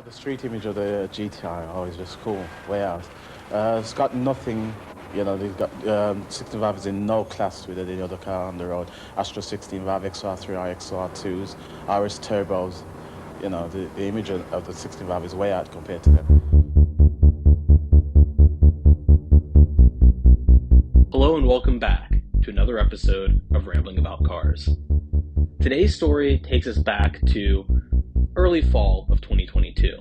Oh, the street image of the GTI always just cool, way out. It's got nothing, they've got 16 valve is in no class with any other car on the road. Astro 16 valve, XR3, XR2s, RS turbos. The image of the 16 valve is way out compared to them. Hello and welcome back to another episode of Rambling About Cars. Today's story takes us back to early fall of 2022.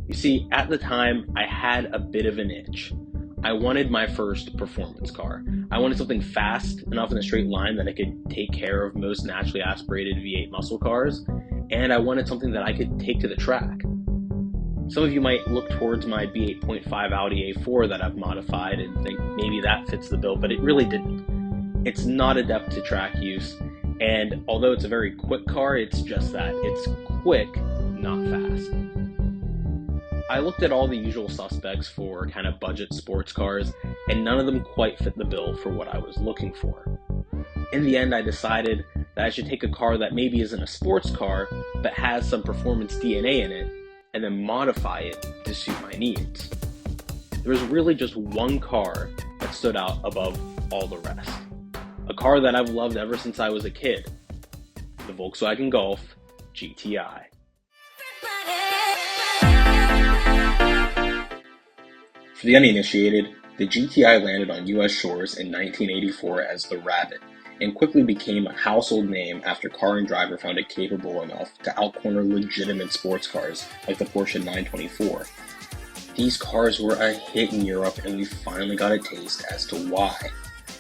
You see, at the time, I had a bit of an itch. I wanted my first performance car. I wanted something fast enough in a straight line that I could take care of most naturally aspirated V8 muscle cars, and I wanted something that I could take to the track. Some of you might look towards my B8.5 Audi A4 that I've modified and think maybe that fits the bill, but it really didn't. It's not adept to track use, and although it's a very quick car, it's just that. It's quick, not fast. I looked at all the usual suspects for kind of budget sports cars, and none of them quite fit the bill for what I was looking for. In the end, I decided that I should take a car that maybe isn't a sports car, but has some performance DNA in it, and then modify it to suit my needs. There was really just one car that stood out above all the rest. A car that I've loved ever since I was a kid, the Volkswagen Golf GTI. For the uninitiated, the GTI landed on US shores in 1984 as the Rabbit, and quickly became a household name after Car and Driver found it capable enough to outcorner legitimate sports cars like the Porsche 924. These cars were a hit in Europe, and we finally got a taste as to why.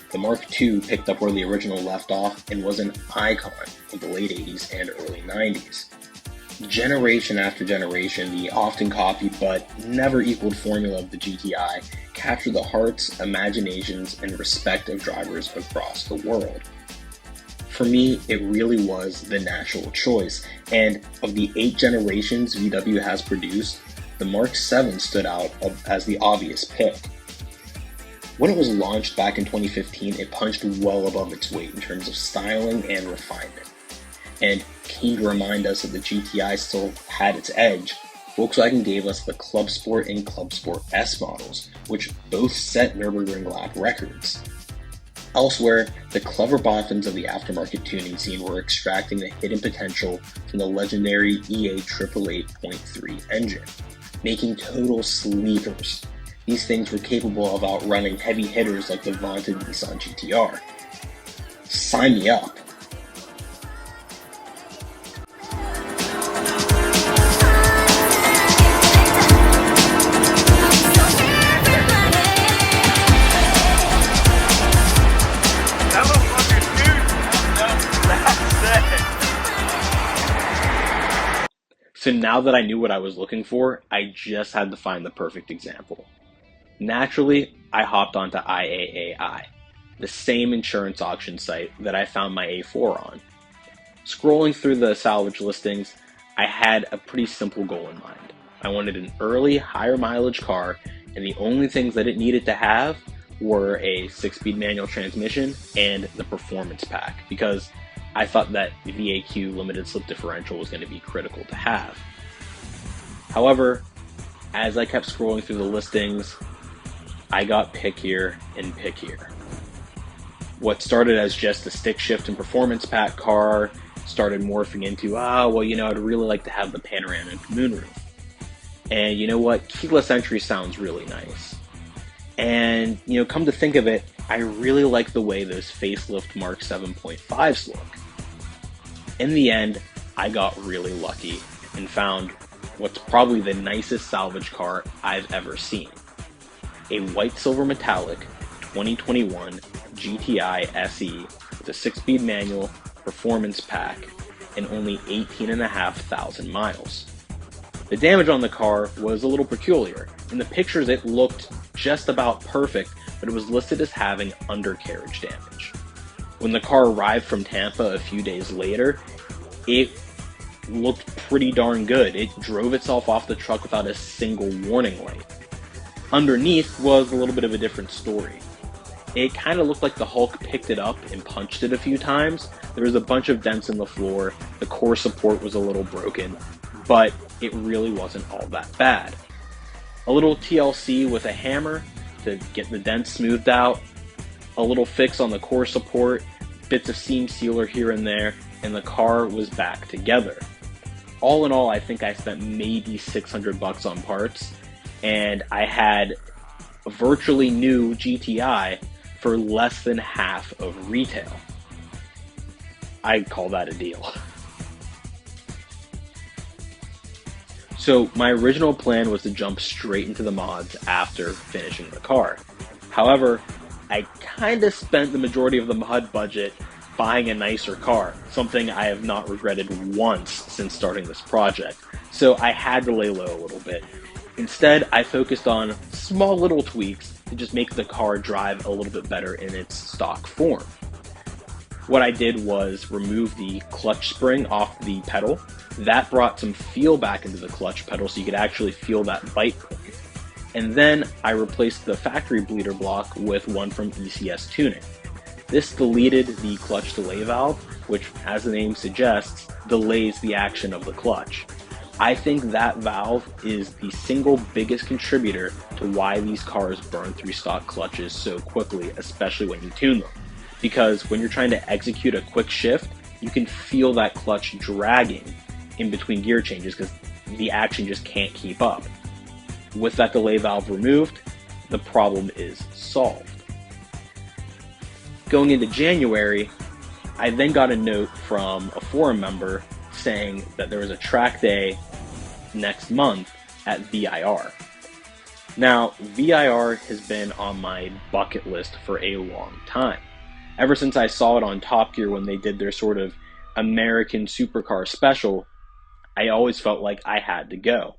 The Mark II picked up where the original left off and was an icon of the late 80s and early 90s. Generation after generation, the often copied but never equaled formula of the GTI captured the hearts, imaginations, and respect of drivers across the world. For me, it really was the natural choice, and of the 8 generations VW has produced, the Mark 7 stood out as the obvious pick. When it was launched back in 2015, it punched well above its weight in terms of styling and refinement. And keen to remind us that the GTI still had its edge, Volkswagen gave us the Club Sport and Club Sport S models, which both set Nürburgring lap records. Elsewhere, the clever boffins of the aftermarket tuning scene were extracting the hidden potential from the legendary EA 888.3 engine, making total sleepers. These things were capable of outrunning heavy hitters like the vaunted Nissan GTR. Sign me up. So now that I knew what I was looking for, I just had to find the perfect example. Naturally, I hopped onto IAAI, the same insurance auction site that I found my A4 on. Scrolling through the salvage listings, I had a pretty simple goal in mind. I wanted an early, higher mileage car, and the only things that it needed to have were a 6-speed manual transmission and the performance pack, because I thought that VAQ limited slip differential was going to be critical to have. However, as I kept scrolling through the listings, I got pickier and pickier. What started as just a stick shift and performance pack car started morphing into, I'd really like to have the panoramic moonroof. And you know what? Keyless entry sounds really nice. And, come to think of it, I really like the way those facelift Mark 7.5s look. In the end, I got really lucky and found what's probably the nicest salvage car I've ever seen. A white silver metallic 2021 GTI SE with a 6-speed manual, performance pack, and only 18,500 miles. The damage on the car was a little peculiar. In the pictures it looked just about perfect, but it was listed as having undercarriage damage. When the car arrived from Tampa a few days later, it looked pretty darn good. It drove itself off the truck without a single warning light. Underneath was a little bit of a different story. It kind of looked like the Hulk picked it up and punched it a few times. There was a bunch of dents in the floor, the core support was a little broken, but it really wasn't all that bad. A little TLC with a hammer to get the dents smoothed out, a little fix on the core support, bits of seam sealer here and there, and the car was back together. All in all, I think I spent maybe $600 on parts, and I had a virtually new GTI for less than half of retail. I'd call that a deal. So my original plan was to jump straight into the mods after finishing the car. However, I kind of spent the majority of the mod budget buying a nicer car, something I have not regretted once since starting this project. So I had to lay low a little bit. Instead, I focused on small little tweaks to just make the car drive a little bit better in its stock form. What I did was remove the clutch spring off the pedal. That brought some feel back into the clutch pedal so you could actually feel that bite point. And then I replaced the factory bleeder block with one from ECS Tuning. This deleted the clutch delay valve, which, as the name suggests, delays the action of the clutch. I think that valve is the single biggest contributor to why these cars burn through stock clutches so quickly, especially when you tune them. Because when you're trying to execute a quick shift, you can feel that clutch dragging in between gear changes because the action just can't keep up. With that delay valve removed, the problem is solved. Going into January, I then got a note from a forum member saying that there was a track day next month at VIR. Now, VIR has been on my bucket list for a long time. Ever since I saw it on Top Gear when they did their sort of American supercar special, I always felt like I had to go.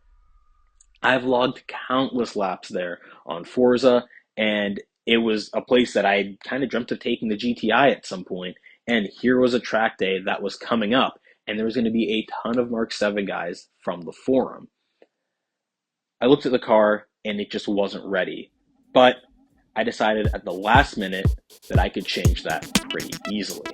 I've logged countless laps there on Forza, and it was a place that I kind of dreamt of taking the GTI at some point, and here was a track day that was coming up, and there was going to be a ton of Mark 7 guys from the forum. I looked at the car, and it just wasn't ready, but I decided at the last minute that I could change that pretty easily.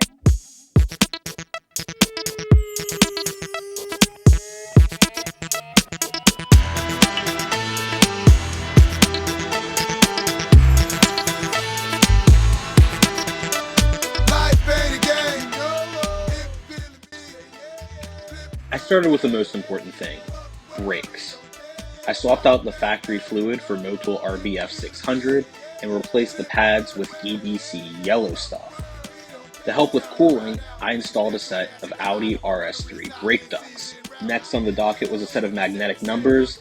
I started with the most important thing, brakes. I swapped out the factory fluid for Motul RBF 600 and replaced the pads with EBC yellow stuff. To help with cooling, I installed a set of Audi RS3 brake ducts. Next on the docket was a set of magnetic numbers,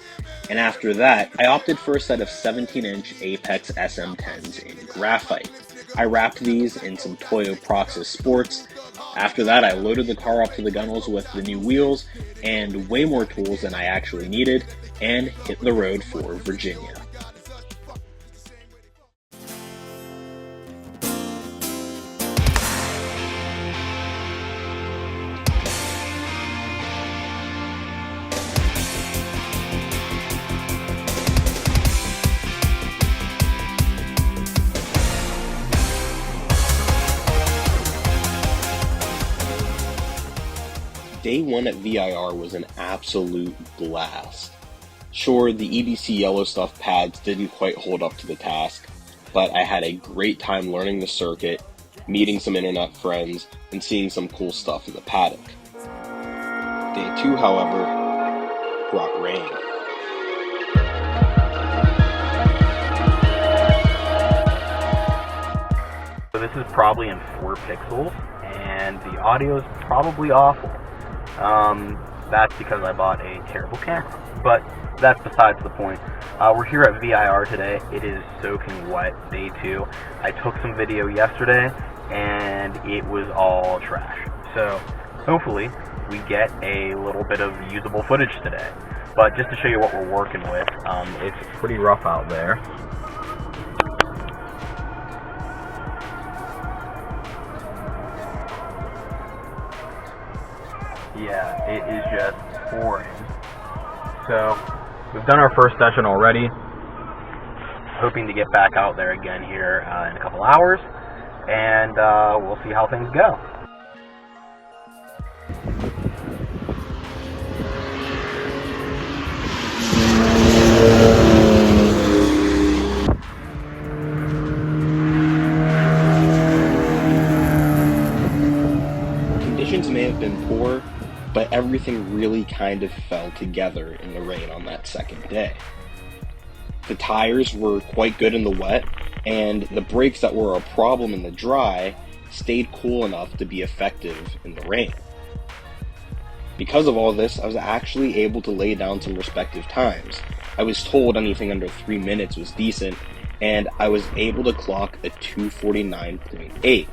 and after that, I opted for a set of 17-inch Apex SM10s in graphite. I wrapped these in some Toyo Proxys Sports. After that, I loaded the car up to the gunnels with the new wheels and way more tools than I actually needed, and hit the road for Virginia. Day one at VIR was an absolute blast. Sure, the EBC yellow stuff pads didn't quite hold up to the task, but I had a great time learning the circuit, meeting some internet friends, and seeing some cool stuff in the paddock. Day two, however, brought rain. So this is probably in 4 pixels, and the audio is probably awful. That's because I bought a terrible camera, but that's besides the point. We're here at VIR today. It is soaking wet, day 2. I took some video yesterday, and it was all trash. So hopefully we get a little bit of usable footage today. But just to show you what we're working with, it's pretty rough out there. Yeah, it is just pouring. So we've done our first session already. Hoping to get back out there again here in a couple hours, and we'll see how things go. everything really kind of fell together in the rain on that second day. The tires were quite good in the wet, and the brakes that were a problem in the dry stayed cool enough to be effective in the rain. Because of all this, I was actually able to lay down some respective times. I was told anything under 3 minutes was decent, and I was able to clock a 2:49.8.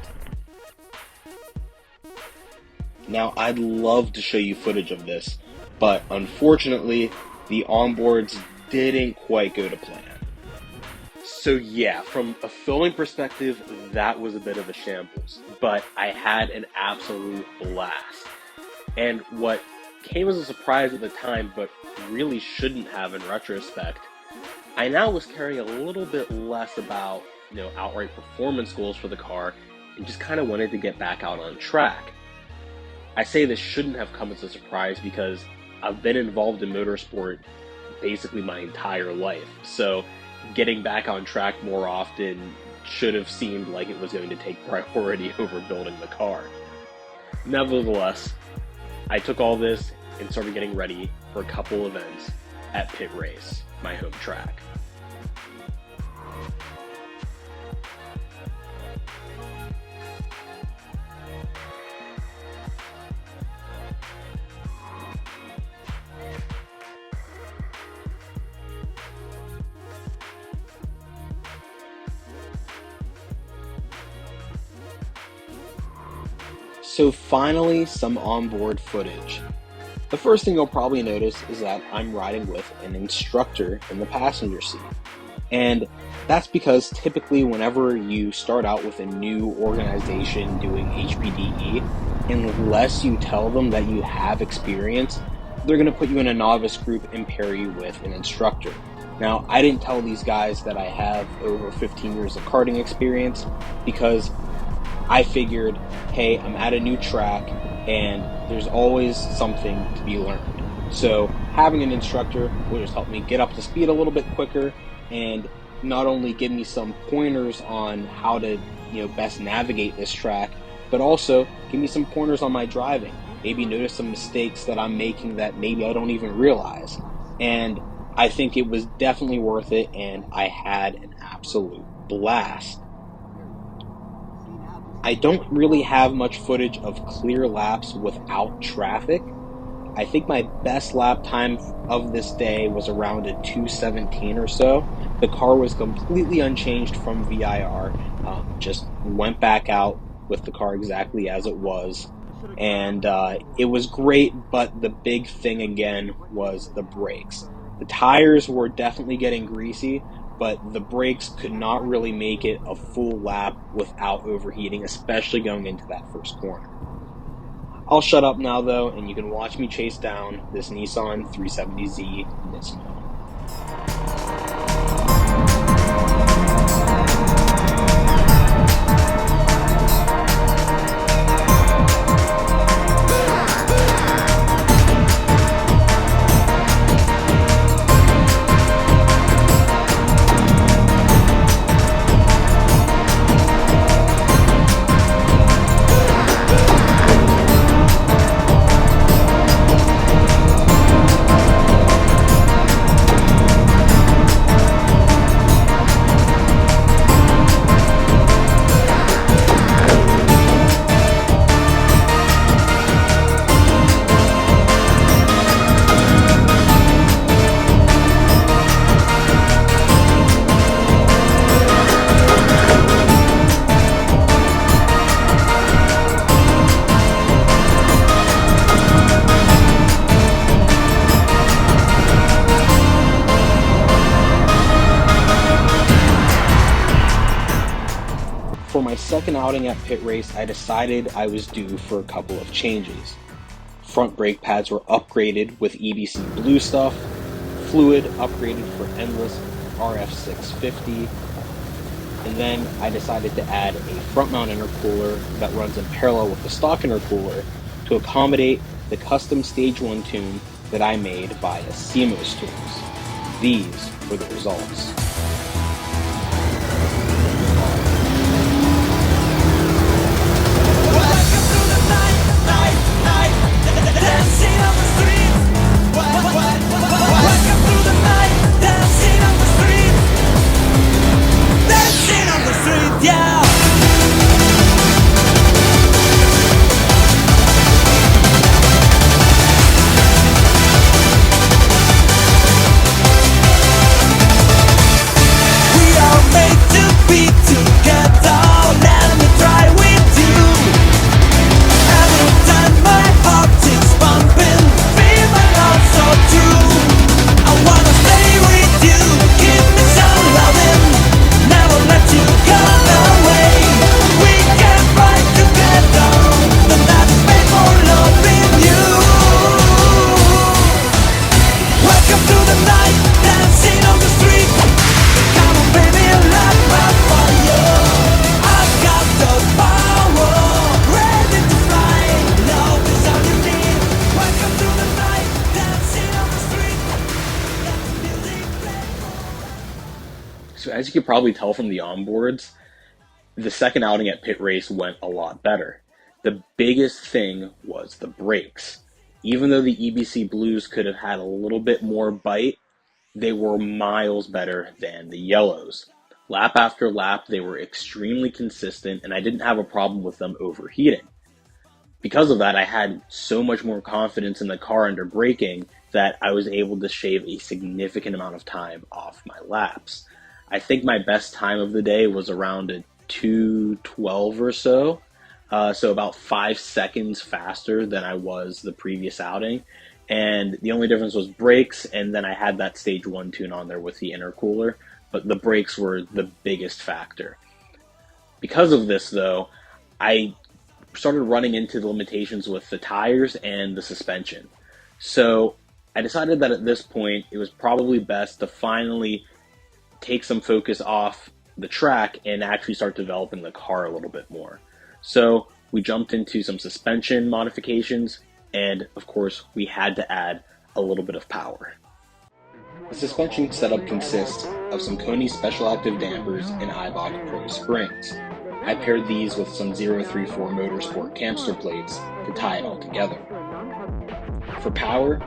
Now, I'd love to show you footage of this, but unfortunately, the onboards didn't quite go to plan. So yeah, from a filming perspective, that was a bit of a shambles, but I had an absolute blast. And what came as a surprise at the time, but really shouldn't have in retrospect, I now was caring a little bit less about, outright performance goals for the car and just kind of wanted to get back out on track. I say this shouldn't have come as a surprise because I've been involved in motorsport basically my entire life, so getting back on track more often should have seemed like it was going to take priority over building the car. Nevertheless, I took all this and started getting ready for a couple events at Pitt Race, my home track. So finally, some onboard footage. The first thing you'll probably notice is that I'm riding with an instructor in the passenger seat. And that's because typically whenever you start out with a new organization doing HPDE, unless you tell them that you have experience, they're going to put you in a novice group and pair you with an instructor. Now, I didn't tell these guys that I have over 15 years of karting experience because I figured, hey, I'm at a new track and there's always something to be learned. So having an instructor will just help me get up to speed a little bit quicker and not only give me some pointers on how to, best navigate this track, but also give me some pointers on my driving. Maybe notice some mistakes that I'm making that maybe I don't even realize. And I think it was definitely worth it, and I had an absolute blast. I don't really have much footage of clear laps without traffic. I think my best lap time of this day was around a 2:17 or so. The car was completely unchanged from VIR, just went back out with the car exactly as it was. And it was great, but the big thing again was the brakes. The tires were definitely getting greasy, but the brakes could not really make it a full lap without overheating, especially going into that first corner. I'll shut up now though, and you can watch me chase down this Nissan 370Z Nismo. For my second outing at Pitt Race, I decided I was due for a couple of changes. Front brake pads were upgraded with EBC blue stuff, fluid upgraded for endless RF650, and then I decided to add a front mount intercooler that runs in parallel with the stock intercooler to accommodate the custom Stage 1 tune that I made via CMOS tools. These were the results. Dancing on the streets. Welcome to the night, dancing on the streets. Dancing on the streets, yeah. So as you could probably tell from the onboards, the second outing at Pitt Race went a lot better. The biggest thing was the brakes. Even though the EBC Blues could have had a little bit more bite, they were miles better than the yellows. Lap after lap, they were extremely consistent, and I didn't have a problem with them overheating. Because of that, I had so much more confidence in the car under braking that I was able to shave a significant amount of time off my laps. I think my best time of the day was around a 2:12 or so, so about 5 seconds faster than I was the previous outing. And the only difference was brakes, and then I had that stage 1 tune on there with the intercooler, but the brakes were the biggest factor. Because of this, though, I started running into the limitations with the tires and the suspension. So I decided that at this point, it was probably best to finally take some focus off the track and actually start developing the car a little bit more. So we jumped into some suspension modifications, and of course we had to add a little bit of power. The suspension setup consists of some Koni Special Active dampers and Eibach Pro springs. I paired these with some 034 Motorsport camster plates to tie it all together. For power,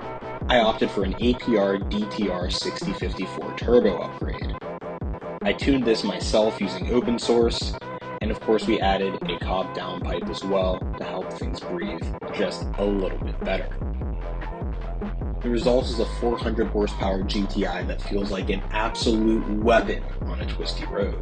I opted for an APR DTR 6054 turbo upgrade. I tuned this myself using open source, and of course we added a Cobb downpipe as well to help things breathe just a little bit better. The result is a 400 horsepower GTI that feels like an absolute weapon on a twisty road.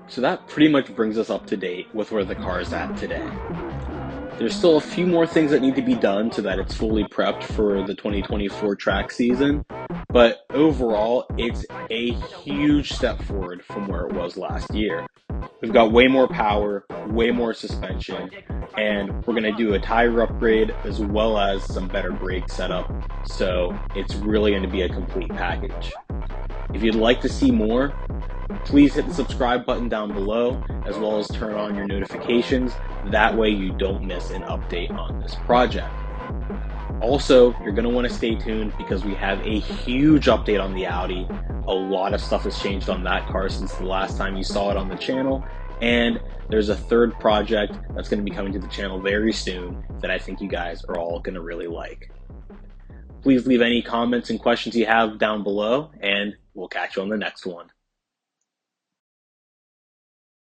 So that pretty much brings us up to date with where the car is at today. There's still a few more things that need to be done so that it's fully prepped for the 2024 track season, but overall, it's a huge step forward from where it was last year. We've got way more power, way more suspension, and we're going to do a tire upgrade as well as some better brake setup, so it's really going to be a complete package. If you'd like to see more, please hit the subscribe button down below, as well as turn on your notifications. That way you don't miss an update on this project. Also, you're going to want to stay tuned because we have a huge update on the Audi. A lot of stuff has changed on that car since the last time you saw it on the channel. And there's a third project that's going to be coming to the channel very soon that I think you guys are all going to really like. Please leave any comments and questions you have down below, and we'll catch you on the next one.